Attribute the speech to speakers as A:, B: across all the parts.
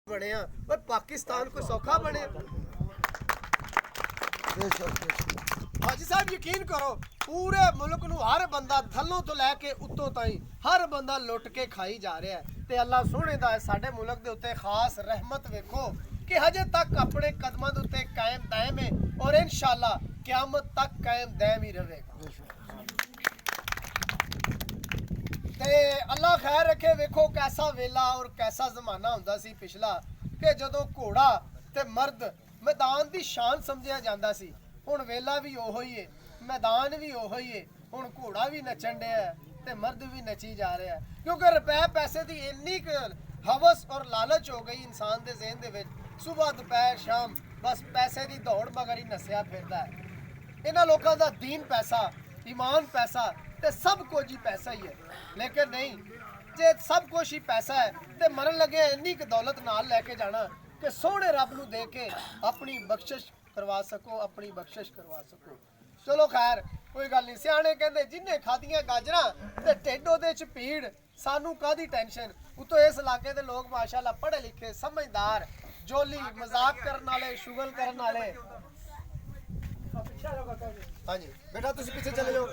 A: बने पर पाकिस्तान को सौखा बने। हाजी साहब यकीन करो पूरे मुल्क नूं हर बंदा थल्लों तो लैके उत्तों ताईं हर बंदा लुट के खाई जा रहा है ते अल्लाह सोहने दा साडे मुल्क दे उत्ते खास रहमत वेखो कि हजे तक अपने कदमां दे उत्ते कायम दायम है और इंशाअल्लाह क़यामत तक कायम दायम ही रहेगा। ते अल्लाह खैर रखे। वेखो कैसा वेला और कैसा जमाना हुंदा सी पिछला कि जदों घोड़ा ते मर्द मैदान दी शान समझिया जांदा सी। हुण वेला भी ओहो ही है, मैदान भी ओहो ही है। हुण घोड़ा भी नचण दिया है ते मर्द भी नची जा रहा है क्योंकि रुपए पैसे दी इन्नी हवस और लालच हो गई इंसान दे ज़हन दे विच। सुबह दोपहर शाम बस पैसे दी दौड़ मगर ही नस्या फिरदा है। इन्हां लोकां दा दीन पैसा, ईमान पैसा ते सब कुछ ही पैसा ही है। लेकिन नहीं, जे सब कुछ ही पैसा है तो मरन लगे इन्नी क दौलत नाल लैके जाना कि सोहने रब नूं दे के अपनी बख्शिश करवा सको, अपनी बख्शिश करवा सको। चलो खैर कोई गल नहीं। सियाणे कहंदे जिन्ने खादियां गाजरां ते ढिड ओहदे च पीड़, सानू कादी टेंशन। उतो इस इलाके दे लोग माशाअल्लाह पढ़े लिखे समझदार जोली मजाक करन वाले शुगल करन वाले। हाँ जी बेटा तुम पीछे चले जाओ।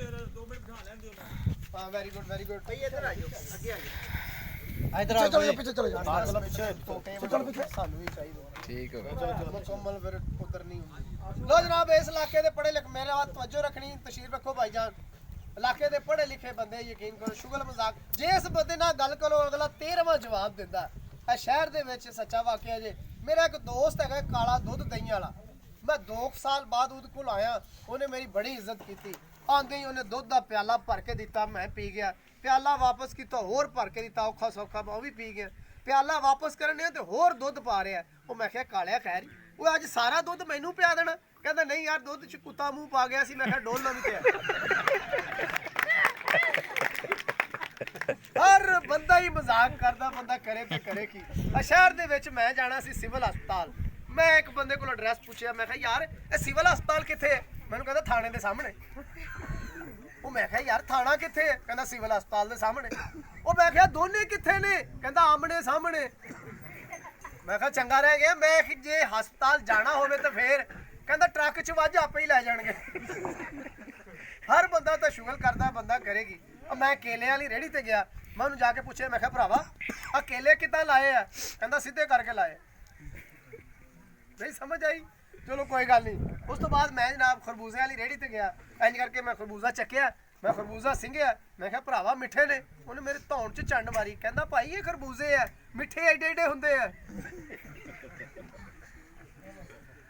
A: हाँ वेरी गुड वेरी गुड। इधर आ जाओ, आगे आ जाओ। इधर आ जाओ, पीछे चले जाओ। चलो पीछे चलो, पीछे सानू भी चाहिए। ठीक है चलो मुकम्मल फिर उधर नहीं होंदी। लो जनाब इस इलाके दे पढ़े लिखे मेरे बात तवज्जो रखनी, तशरीफ रखो भाईजान। इलाके दे पढ़े लिखे बंदे यकीन करो शुगल मजाक जे इस बंदे नाल गल करो अगला 13वां जवाब दिंदा। ए शहर दे विच सच्चा वाकया जे मेरा एक दोस्त है काला दुध दही वाला। मैं 2 साल बाद उहदे कोल आया, उन्हें मेरी बड़ी इज्जत की। आंदे ही उन्हें दुध का प्याला भर के दिता, मैं पी गया। प्याला वापस किया होर भर के दिता, औखा सौखा मैं भी पी गया। प्याला वापस करने तो होर दुध पा रहा है। वो मैं क्या कालिया खैर वो अज सारा दुध मैनू पिया देना। कहता नहीं यार दुध च कुत्ता मुंह पा गया सी। मैं क्या डोलना भी पिया। हर बंदा ही मजाक करता, बंदा करे तो करे की। शहर दे विच मैं जाना सी सिविल हस्पताल। मैं एक बंदे को एड्रैस पूछया, मैं कहा यार ये सिविल हस्पताल कित्थे है? मैनू कहता थाने दे सामने। वो मैं कहा यार थाना कित्थे है? कहता सिविल हस्पताल दे सामने। वो मैं कहा दोने कित्थे ने? कहता आमने सामने। मैं कहा चंगा रह गया, मैं जे हस्पताल जाना होवे तो फिर कहता ट्रक च वज आपे ही लै जाणगे। हर बंदा तो शुगल करता, बंदा करेगी। अब मैं केले वाली रेहड़ी ते गया, मैं उन्हें जाके पूछे, मैं कहा भरावा आ केले कितना लाए है? कहता सीधे करके लाए। नहीं समझ आई? चलो कोई गल नहीं। उस तो बाद मैं जनाब खरबूजे वाली रेहड़ी ते गया, इंज करके मैं खरबूजा चक्या, मैं खरबूजा सिंघिया। मैं कहा भरावा मिठे ने? उन्हें मेरे धौन च चंड मारी, कहता भाई ये खरबूजे है, मिठे एडे एडे होंदे है।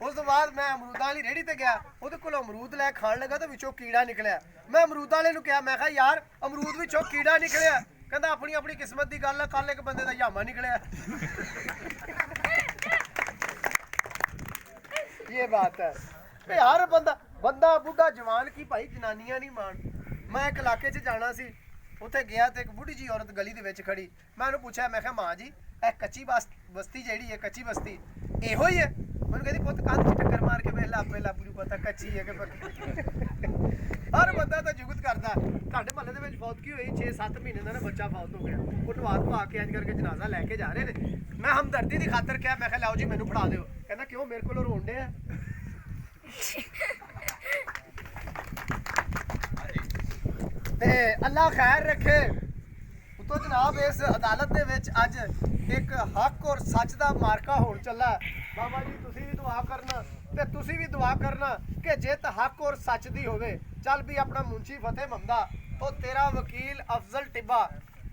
A: उस तो बाद मैं अमरूदा वाली रेहड़ी ते गया, उहदे कोल अमरूद लै खान लगा तो विचों कीड़ा निकलिया। मैं अमरूद वाले नूं कहा, मैं कहा यार अमरूद विचों कीड़ा निकलिया। कहता अपनी अपनी किस्मत की गल है, कल एक बंदे दा यामा निकलिया। ये बात है यार। बंदा बुढ़ा जवान की भाई जनानियां नहीं मान। मैं एक इलाके च जाना सी, उत्थे गया तो एक बुढ़ी जी औरत गली दे विच खड़ी। मैं उन्हें पूछा, मैं कहा मां जी ए कच्ची बस्ती जेड़ी है कच्ची बस्ती इहो ही है? मैंने कहती पुत कंध च टक्कर मार के वेला आपे लापू पता कच्ची है कि हर बंदा तो जुगत करता। साडे महल्ले दे विच फौत की हुई 6-7 महीने का ना बच्चा फौत हो गया। वो ढवा धवा के अंज करके जनाजा लैके जा रहे थे। मैं हमदर्दी की खातर क्या, मैं कहा लाओ जी मैनू फड़ा दो। कहना क्यों मेरे को रोन डे है? अल्लाह खैर रखे। तो जनाब इस अदालत दे विच अज एक हक और सच का मार्का होण चला। बाबा जी तुसी भी दुआ करना ते तुसी भी दुआ करना कि जित हक और सच दी होवे। चल भी अपना मुंशी फतेह मंदा तो तेरा वकील अफजल टिब्बा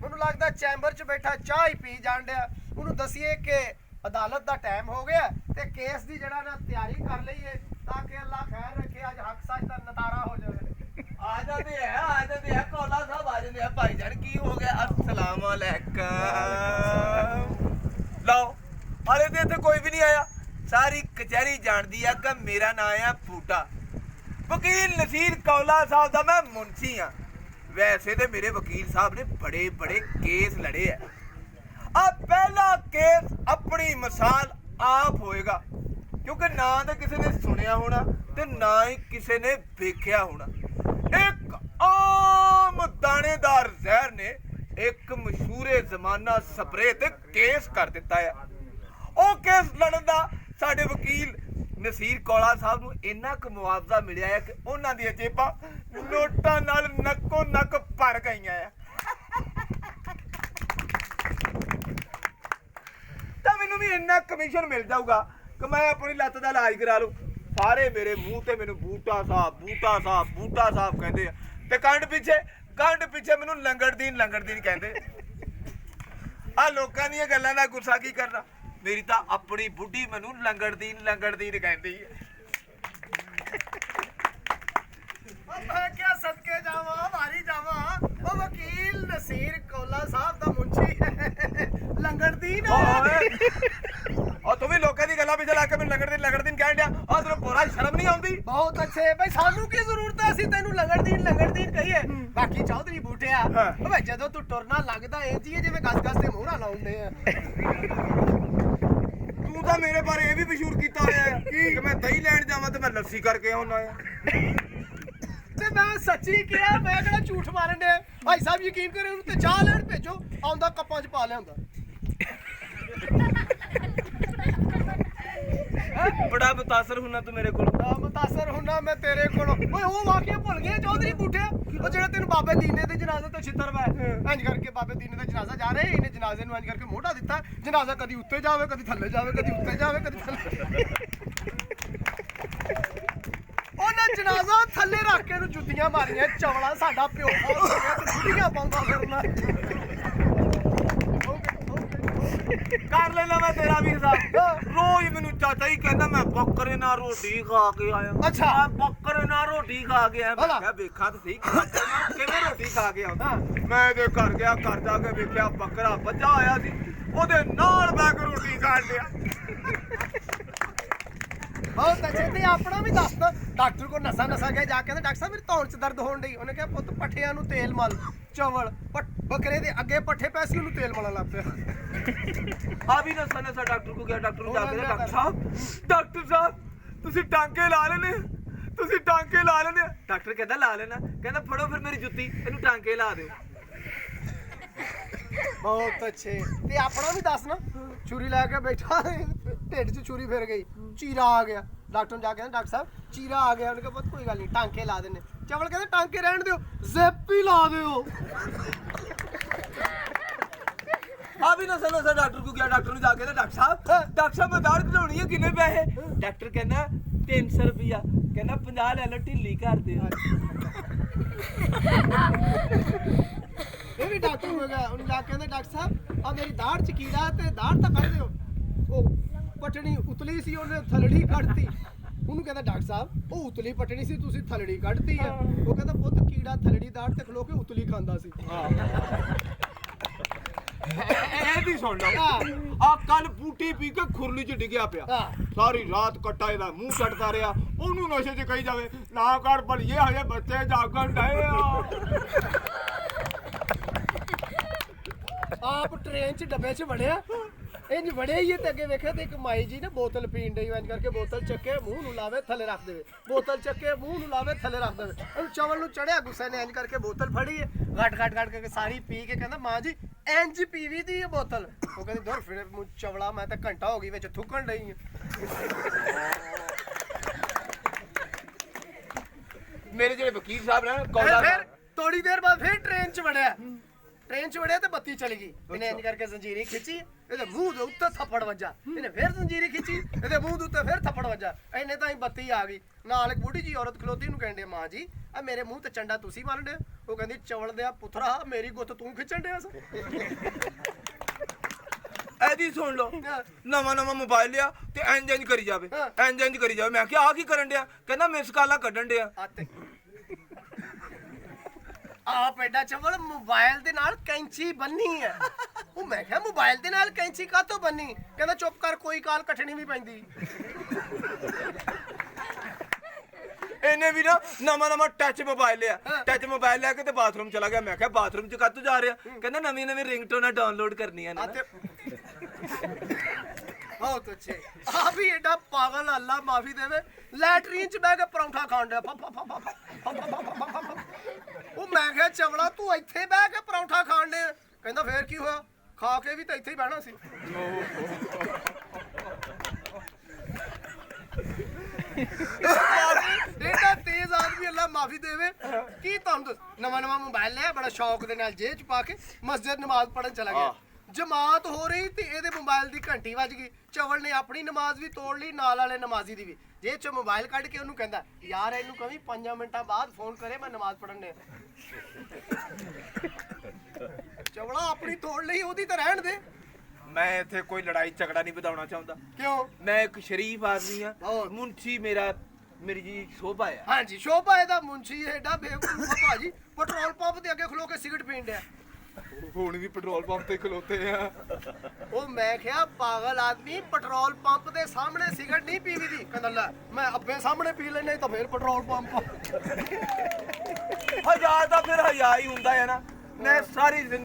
A: मैनूं लगदा चैंबर च बैठा चाह ही पी जाण डिया। उन्होंने दसीए कि अदालत का टाइम हो गया ते केस की जड़ा ना तैयारी कर लईए ताकि अल्लाह खैर रखे अज हक सच का नतारा हो जाए।
B: आ जाते हैं कौला साहब आ जाते हैं। भाईजान की हो गया? अस्सलाम वालेकुम। लो हाले तो इत्थे कोई भी नहीं आया। सारी कचहरी जानती है कि मेरा नाम है बूटा, वकील नसीर कौला साहब का मैं मुंशी हाँ। वैसे तो मेरे वकील साहब ने बड़े बड़े केस लड़े है। अब पहला केस अपनी मिसाल आप होएगा क्योंकि ना तो किसी ने सुनिया होना ते ना ही किसी ने वेख्या होना। एक आम दानेदार जहर ने एक मशहूरे जमाना स्प्रे ते केस कर दिता है। ਉਹ ਕੇਸ ਲੜਨ ਦਾ ਸਾਡੇ ਵਕੀਲ ਨਸੀਰ ਕੌਲਾ ਸਾਹਿਬ ਨੂੰ ਇੰਨਾ ਕੁ ਮੁਆਵਜ਼ਾ ਮਿਲਿਆ ਹੈ ਕਿ ਉਹਨਾਂ ਦੀਆਂ ਜੇਬਾਂ ਨੋਟਾਂ ਨਾਲ ਨੱਕੋ ਨੱਕ ਭਰ ਗਈਆਂ ਆ। ਤਾਂ ਮੈਨੂੰ ਵੀ ਇੰਨਾ ਕਮਿਸ਼ਨ ਮਿਲ ਜਾਊਗਾ ਕਿ ਮੈਂ ਆਪਣੀ ਲੱਤ ਦਾ ਇਲਾਜ ਕਰਾ ਲੂੰ। ਸਾਰੇ ਮੇਰੇ ਮੂੰਹ ਤੇ ਮੈਨੂੰ ਬੂਟਾ ਸਾਹਿਬ ਬੂਟਾ ਸਾਹਿਬ ਬੂਟਾ ਸਾਹਿਬ ਕਹਿੰਦੇ ਆ ਤੇ ਕੰਡ ਪਿੱਛੇ ਮੈਨੂੰ ਲੰਗੜਦੀਨ ਕਹਿੰਦੇ। ਆ ਲੋਕਾਂ ਦੀਆਂ ਗੱਲਾਂ ਦਾ ਗੁੱਸਾ ਕੀ ਕਰਨਾ, ਮੇਰੀ ਤਾਂ ਆਪਣੀ ਬੁੱਢੀ ਮੈਨੂੰ ਲੰਗੜਦੀਨ ਕਹਿੰਦੀ ਹੈ।
A: ਮੈਂ ਕਿਹਾ ਸਦਕੇ ਜਾਵਾਂ ਮਾਰੀ ਜਾਵਾਂ, ਉਹ ਵਕੀਲ ਨਸੀਰ ਕੌਲਾ ਸਾਹਿਬ ਦਾ ਮੁੰਸ਼ੀ ਲੰਗੜਦੀਨ
B: ਉਹ ਤੂੰ ਵੀ ਲੋਕਾਂ ਦੀ ਗੱਲਾਂ ਪਿੱਛੇ ਲਾ ਕੇ ਮੈਨੂੰ ਲੰਗੜਦੀਨ ਕਹਿਣ ਡਿਆ। ਆ ਤੈਨੂੰ ਬੋਰਾ ਸ਼ਰਮ ਨਹੀਂ ਆਉਂਦੀ?
A: ਬਹੁਤ ਅੱਛੇ ਬਈ, ਸਾਨੂੰ ਕੀ ਜ਼ਰੂਰਤ ਹੈ ਅਸੀਂ ਤੈਨੂੰ ਲੰਗੜਦੀਨ ਕਹੀਏ। ਬਾਕੀ ਚੌਧਰੀ ਬੂਟਿਆ ਓਏ ਜਦੋਂ ਤੂੰ ਟੁਰਨਾ ਲੱਗਦਾ ਇਹ ਜੀ ਜਿਵੇਂ ਗਸ ਦੇ ਮੂੰਹ ਨਾਲ ਲਾਉਂਦੇ ਆ।
B: ਤੂੰ ਤਾਂ ਮੇਰੇ ਬਾਰੇ ਇਹ ਵੀ ਮਸ਼ਹੂਰ ਕੀਤਾ ਹੋਇਆ ਹੈ ਕਿ ਮੈਂ ਦਹੀਂ ਲੈਣ ਜਾਵਾਂ ਤੇ ਮੈਂ ਲੱਸੀ ਕਰਕੇ ਆਉਣਾ ਆ।
A: ਤੇ ਮੈਂ ਸੱਚੀ ਕਿਹਾ, ਮੈਂ ਕਿਹੜਾ ਝੂਠ ਮਾਰਨ ਦੇ। ਭਾਈ ਸਾਹਿਬ ਯਕੀਨ ਕਰੇ ਉਹਨੂੰ ਤੇ ਚਾਹ ਲੈਣ ਭੇਜੋ, ਆਉਂਦਾ ਕੱਪਾਂ 'ਚ ਪਾ ਲਿਆਉਂਦਾ।
B: ਬੜਾ ਮੁਤਾਸਰ ਹੁੰਨਾ ਤੂੰ ਮੇਰੇ ਕੋਲ।
A: ਮੁਤਾਸਰ ਹੁੰਨਾ ਮੈਂ ਤੇਰੇ ਕੋਲੋਂ। ਓਏ ਉਹ ਵਾਕਿਆ ਭੁੱਲ ਗਿਆ ਚੌਧਰੀ ਬੂਟਿਆ, ਉਹ ਜਿਹੜਾ ਤੈਨੂੰ ਬਾਬੇ ਦੀਨੇ ਦੇ ਜਨਾਜ਼ੇ ਤੋਂ ਛਿੱਤਰ ਵਾ। ਇੰਜ ਕਰਕੇ ਬਾਬੇ ਦੀਨੇ ਦਾ ਜਨਾਜ਼ਾ ਜਾ ਰਿਹਾ, ਇਹਨੇ ਜਨਾਜ਼ੇ ਨੂੰ ਇੰਜ ਕਰਕੇ ਮੋਢਾ ਦਿੱਤਾ। ਜਨਾਜ਼ਾ ਕਦੀ ਉੱਤੇ ਜਾਵੇ ਕਦੀ ਥੱਲੇ ਜਾਵੇ, ਕਦੀ ਉੱਤੇ ਜਾਵੇ ਕਦੀ ਥੱਲੇ। ਉਹਨਾਂ ਜਨਾਜ਼ਾ ਥੱਲੇ ਰੱਖ ਕੇ ਇਹਨੂੰ ਜੁੱਤੀਆਂ ਮਾਰੀਆਂ। ਚਵਲਾ ਸਾਡਾ ਪਿਓ ਜੁੱਤੀਆਂ ਪਾਉਂਦਾ ਫਿਰਨਾ।
B: ਕਰ ਲੈਣਾ ਮੈਂ ਤੇਰਾ ਵੀ ਹਿਸਾਬ। ਰੋਜ਼ ਮੈਨੂੰ ਚਾਚਾ ਹੀ ਕਹਿੰਦਾ ਮੈਂ ਬੱਕਰੇ ਨਾਲ ਰੋਟੀ ਖਾ ਕੇ ਆਇਆ।
A: ਅੱਛਾ,
B: ਮੈਂ ਬੱਕਰੇ ਨਾਲ ਰੋਟੀ ਖਾ ਕੇ ਆਇਆ। ਮੈਂ ਕਿਹਾ ਵੇਖਾਂ ਤੇ ਸਹੀ ਕਿਵੇਂ ਰੋਟੀ ਖਾ ਕੇ ਆਉਂਦਾ। ਮੈਂ ਤੇ ਘਰ ਗਿਆ, ਘਰ ਜਾ ਕੇ ਵੇਖਿਆ ਬੱਕਰਾ ਬੱਝਾ ਹੋਇਆ ਸੀ, ਉਹਦੇ ਨਾਲ ਬੈ ਕੇ ਰੋਟੀ ਖਾਣ ਲਿਆ।
A: ਬਹੁਤ ਅੱਛੇ। ਤੇ ਆਪਣਾ ਵੀ ਦੱਸ, ਡਾਕਟਰ ਕੋਲ ਨਸਾ ਗਿਆ ਜਾ ਕੇ, ਡਾਕਟਰ ਸਾਹਿਬ ਮੇਰੀ ਧੌਣ 'ਚ ਦਰਦ ਹੋਣ ਡਈ। ਉਹਨੇ ਕਿਹਾ ਪੁੱਤ ਪੱਠਿਆਂ ਨੂੰ ਤੇਲ ਮਲ, ਚਵਲ ਬੱਕਰੇ ਦੇ ਅੱਗੇ ਪੱਠੇ ਪੈ ਸੀ, ਉਹਨੂੰ ਤੇਲ ਮਲਣ ਲੱਗ ਪਿਆ।
B: ਆ ਵੀ ਨਸਾ ਡਾਕਟਰ ਕੋ ਗਿਆ। ਡਾਕਟਰ ਨੂੰ ਜਾ ਕੇ ਡਾਕਟਰ ਸਾਹਿਬ ਤੁਸੀਂ ਟਾਂਕੇ ਲਾ ਲੈਣੇ, ਡਾਕਟਰ ਕਹਿੰਦਾ ਲਾ ਲੈਣਾ। ਕਹਿੰਦਾ ਫੜੋ ਫਿਰ ਮੇਰੀ ਜੁੱਤੀ, ਇਹਨੂੰ ਟਾਂਕੇ ਲਾ ਦਿਓ।
A: ਬਹੁਤ ਅੱਛੇ। ਤੇ ਆਪਣਾ ਵੀ ਦੱਸ ਨਾ, ਛੁਰੀ ਲੈ ਕੇ ਬੈਠਾ, ਢਿੱਡ 'ਚ ਛੁਰੀ ਫਿਰ ਗਈ, ਚੀਰਾ ਆ ਗਿਆ। ਡਾਕਟਰ ਨੂੰ ਜਾ ਕੇ ਡਾਕਟਰ ਸਾਹਿਬ ਚੀਰਾ ਆ ਗਿਆ। ਉਹਨੇ ਕਿਹਾ ਪੁੱਤ ਕੋਈ ਗੱਲ ਨਹੀਂ, ਟਾਂਕੇ ਲਾ ਦਿੰਦੇ। ਚਵਲ ਕਹਿੰਦੇ ਟਾਂਕੇ ਰਹਿਣ ਦਿਓ, ਜ਼ੈਪ ਹੀ ਲਾ ਦਿਓ।
B: ਆ ਵੀ ਨਸਾ ਡਾਕਟਰ ਕੋ ਗਿਆ। ਡਾਕਟਰ ਨੂੰ ਜਾ ਕੇ ਡਾਕਟਰ ਸਾਹਿਬ ਮੈਂ ਦਾੜ ਕਢਾਉਣੀ ਹੈ, ਕਿੰਨੇ ਪੈਸੇ? ਡਾਕਟਰ ਕਹਿੰਦਾ 300 ਰੁਪਿਆ। ਕਹਿੰਦਾ 50 ਲੈ ਲਓ, ਢਿੱਲੀ ਕਰ ਦਿਓ।
A: ਇਹ ਵੀ ਡਾਕਟਰ ਹੋ ਗਿਆ। ਉਹਨੂੰ ਜਾ ਕੇ ਕਹਿੰਦੇ ਡਾਕਟਰ ਸਾਹਿਬ ਆ ਮੇਰੀ ਦਾੜ 'ਚ ਕੀੜਾ ਤੇ ਦਾੜ ਤਾਂ ਕੱਢ ਦਿਓ। ਉਹ ਪਟਣੀ ਉਤਲੀ ਸੀ, ਉਹਨੇ ਥਲੜੀ ਕੱਢਤੀ। ਉਹਨੂੰ ਕਹਿੰਦਾ ਡਾਕਟਰ ਸਾਹਿਬ ਉਹ ਉਤਲੀ ਪਟਣੀ ਸੀ, ਤੁਸੀਂ ਥਲੜੀ ਕੱਢਤੀ ਆ। ਉਹ ਕਹਿੰਦਾ ਪੁੱਤ ਕੀੜਾ ਥਲੜੀ ਦਾੜ ਤੇ ਖਲੋ ਕੇ ਉਤਲੀ ਖਾਂਦਾ ਸੀ।
B: ਇਹ ਵੀ ਸੁਣ ਲਓ, ਆ ਕੱਲ ਬੂਟੀ ਪੀ ਕੇ ਖੁਰਲੀ ਚ ਡਿੱਗਿਆ ਪਿਆ। ਸਾਰੀ ਰਾਤ ਕੱਟਾ ਇਹਦਾ ਮੂੰਹ ਕੱਟਦਾ ਰਿਹਾ। ਉਹਨੂੰ ਨਸ਼ੇ 'ਚ ਕਹੀ ਜਾਵੇ ਨਾ ਕਰ ਭਲੀਏ, ਹਜੇ ਬੱਚੇ ਜਾਗਣ ਡਏ ਆ।
A: ਆਪ ਟ੍ਰੇਨ 'ਚ ਡੱਬੇ 'ਚ ਵੜਿਆ, ਇੰਜ ਵੜਿਆ ਹੀ ਤੇ ਅੱਗੇ ਵੇਖਿਆ ਤੇ ਇੱਕ ਮਾਈ ਜੀ ਨੇ ਬੋਤਲ ਪੀਣ ਡਈ। ਇੰਜ ਕਰਕੇ ਬੋਤਲ ਚੱਕੇ ਮੂੰਹ ਨੂੰ ਲਾਵੇ ਥੱਲੇ ਰੱਖ ਦੇਵੇ, ਬੋਤਲ ਚੱਕੇ ਮੂੰਹ ਨੂੰ ਲਾਵੇ ਥੱਲੇ ਰੱਖ ਦੇਵੇ। ਉਹਨੂੰ ਚਵਲ ਨੂੰ ਚੜਿਆ ਗੁੱਸੇ ਨੇ, ਇੰਜ ਕਰਕੇ ਬੋਤਲ ਫੜੀ ਹੈ, ਘਟ ਕਰਕੇ ਸਾਰੀ ਪੀ ਕੇ ਕਹਿੰਦਾ ਮਾਂ ਜੀ ਇੰਜ ਪੀਵੀ ਦੀ ਇਹ ਬੋਤਲ। ਉਹ ਕਹਿੰਦੀ ਦੂਰ ਫਿਰ ਮੂੰਹ ਚਵਲਾ, ਮੈਂ ਤਾਂ ਘੰਟਾ ਹੋ ਗਈ ਵਿੱਚ ਥੁੱਕਣ ਡਈ ਆ।
B: ਮੇਰੇ ਜਿਹੜੇ ਵਕੀਲ ਸਾਹਿਬ ਨੇ ਕੌਲਾ
A: ਫਿਰ ਥੋੜੀ ਦੇਰ ਬਾਅਦ ਫਿਰ ਟ੍ਰੇਨ 'ਚ ਵੜਿਆ। ਤੇ ਬੱਤੀ ਚਲੀ ਗਈ। ਇਹਨੇ ਇੰਜ ਕਰਕੇ ਜ਼ੰਜੀਰੀ ਖਿੱਚੀ, ਇਹਦੇ ਮੂੰਹ ਦੇ ਉੱਤੇ ਥੱਪੜ ਵੱਜਾ। ਇਹਨੇ ਫਿਰ ਜ਼ੰਜੀਰੀ ਖਿੱਚੀ, ਇਹਦੇ ਮੂੰਹ ਦੇ ਉੱਤੇ ਫਿਰ ਥੱਪੜ ਵੱਜਾ। ਇਹਨੇ ਤਾਂ ਹੀ ਬੱਤੀ ਆ ਗਈ। ਨਾਲ ਇੱਕ ਬੁੱਢੀ ਜੀ ਔਰਤ ਖਲੋਤੀ, ਨੂੰ ਕਹਿੰਦੇ ਮਾਂ ਜੀ ਆ ਮੇਰੇ ਮੂੰਹ ਤੇ ਚੰਡਾ ਤੁਸੀਂ ਮਾਰਨ ਡੇ। ਉਹ ਕਹਿੰਦੀ ਚਵਲ ਦਿਆ ਪੁੱਤਰਾ ਮੇਰੀ ਗੁੱਤ ਤੂੰ ਖਿੱਚਣ ਡਿਆ ਸੀ।
B: ਐਦੀ ਸੁਣ ਲਓ, ਨਵਾਂ ਮੋਬਾਈਲ ਲਿਆ ਤੇ ਇੰਜ ਕਰੀ ਜਾਵੇ। ਮੈਂ ਕਿਹਾ ਆ ਕੀ ਕਰਨ ਡਿਆ? ਕਹਿੰਦਾ ਮਿਸ ਕਾਲਾਂ ਕੱਢਣ ਡਿਆ।
A: ਆਪ ਐਡਾ ਚਵਲ ਮੋਬਾਈਲ ਦੇ ਨਾਲ ਕੈਂਚੀ ਬੰਨੀ ਹੈ। ਉਹ ਮੈਂ ਕਿਹਾ ਮੋਬਾਈਲ ਦੇ ਨਾਲ ਕੈਂਚੀ ਕਾਹਤੋਂ ਬੰਨੀ? ਕਹਿੰਦਾ ਚੁੱਪ ਕਰ, ਕੋਈ ਕਾਲ ਕੱਟਣੀ ਵੀ ਪੈਂਦੀ।
B: ਇਹਨੇ ਵੀ ਨਾ ਨਵਾਂ ਟੱਚ ਮੋਬਾਈਲ ਲਿਆ ਕੇ ਤੇ ਬਾਥਰੂਮ ਚਲਾ ਗਿਆ। ਮੈਂ ਕਿਹਾ ਬਾਥਰੂਮ 'ਚ ਕਾਹਤੋਂ ਜਾ ਰਿਹਾ? ਕਹਿੰਦਾ ਨਵੀਂ ਰਿੰਗਟੋਨਾਂ ਡਾਊਨਲੋਡ ਕਰਨੀਆਂ ਨੇ।
A: ਬਹੁਤ ਅੱਛੇ। ਆ ਵੀ ਐਡਾ ਪਾਗਲ, ਅੱਲਾ ਮਾਫੀ ਦੇਵੇ, ਲੈਟਰੀਨ 'ਚ ਬਹਿ ਕੇ ਪਰੌਂਠਾ ਖਾਣ ਡਿਆ। ਉਹ ਮੈਂ ਕਿਹਾ ਚਵਲਾ ਤੂੰ ਇੱਥੇ ਬਹਿ ਕੇ ਪਰੌਂਠਾ ਖਾਣ ਡਿਆ? ਕਹਿੰਦਾ ਫੇਰ ਕੀ ਹੋਇਆ, ਖਾ ਕੇ ਵੀ ਤਾਂ ਇੱਥੇ ਹੀ ਬਹਿਣਾ ਸੀ। ਇਹਦਾ ਤੇਜ਼ ਆਦਮੀ ਅੱਲਾ ਮਾਫੀ ਦੇਵੇ ਕੀ ਤੁਹਾਨੂੰ ਨਵਾਂ ਮੋਬਾਈਲ ਲਿਆ ਬੜਾ ਸ਼ੌਕ ਦੇ ਨਾਲ ਜੇਬ ਚ ਪਾ ਕੇ ਮਸਜਿਦ ਨਮਾਜ਼ ਪੜਨ ਚਲਾ ਗਿਆ ਜਮਾਤ ਹੋ ਰਹੀ ਤੇ ਇਹਦੇ ਮੋਬਾਈਲ ਦੀ ਘੰਟੀ ਵੱਜ ਗਈ ਚਵਲ ਨੇ ਆਪਣੀ ਨਮਾਜ਼ ਵੀ ਤੋੜ ਲਈ ਨਾਲ ਵਾਲੇ ਨਮਾਜ਼ੀ ਦੀ ਵੀ ਜੇਬ ਚ ਮੋਬਾਈਲ ਕੱਢ ਕੇ ਉਹਨੂੰ ਕਹਿੰਦਾ ਯਾਰ ਇਹਨੂੰ ਕਵੀ 5 ਮਿੰਟਾਂ ਬਾਅਦ ਫੋਨ ਕਰੇ ਮੈਂ ਨਮਾਜ਼ ਪੜਨ ਨੇ ਚਵਲਾ ਆਪਣੀ ਤੋੜ ਲਈ ਉਹਦੀ ਤਾਂ ਰਹਿਣ ਦੇ
B: ਮੈਂ ਇੱਥੇ ਕੋਈ ਲੜਾਈ ਝਗੜਾ ਨਹੀਂ ਵਧਾਉਣਾ ਚਾਹੁੰਦਾ
A: ਕਿਉਂ
B: ਮੈਂ ਇੱਕ ਸ਼ਰੀਫ ਆਦਮੀ ਆ
A: ਬਹੁਤ।
B: ਮੁੰਸ਼ੀ ਮੇਰੀ ਜੀ ਸ਼ੋਭਾ ਆ
A: ਹਾਂਜੀ ਸ਼ੋਭਾ ਇਹਦਾ ਮੁੰਸ਼ੀ ਐਡਾ ਬੇਵਕੂਫ ਆ ਭਾਜੀ ਪੈਟਰੋਲ ਪੰਪ ਦੇ ਅੱਗੇ ਖਲੋ ਕੇ ਸਿਗਰਟ ਪੀਣ ਡਿਆ
B: ਹੁਣ ਵੀ ਪੈਟਰੋਲ ਪੰਪ ਤੇ ਖਲੋਤੇ ਆ
A: ਉਹ ਮੈਂ ਕਿਹਾ ਪਾਗਲ ਆਦਮੀ ਪੈਟਰੋਲ ਪੰਪ ਦੇ ਸਾਹਮਣੇ ਸਿਗਰਟ ਨਹੀਂ ਪੀਵੀ ਦੀ ਕਹਿੰਦਾ ਲੈ ਮੈਂ ਅੱਬੇ ਸਾਹਮਣੇ ਪੀ ਲੈਣੇ ਤਾਂ ਫੇਰ ਪੈਟਰੋਲ ਪੰਪ
B: ਹਜ਼ਾਰ ਦਾ ਫਿਰ ਹਯਾ ਹੀ ਹੁੰਦਾ ਹੈ ਨਾ ਮੈਂ ਸਾਰੀ ਜ਼ਿੰਦਗੀ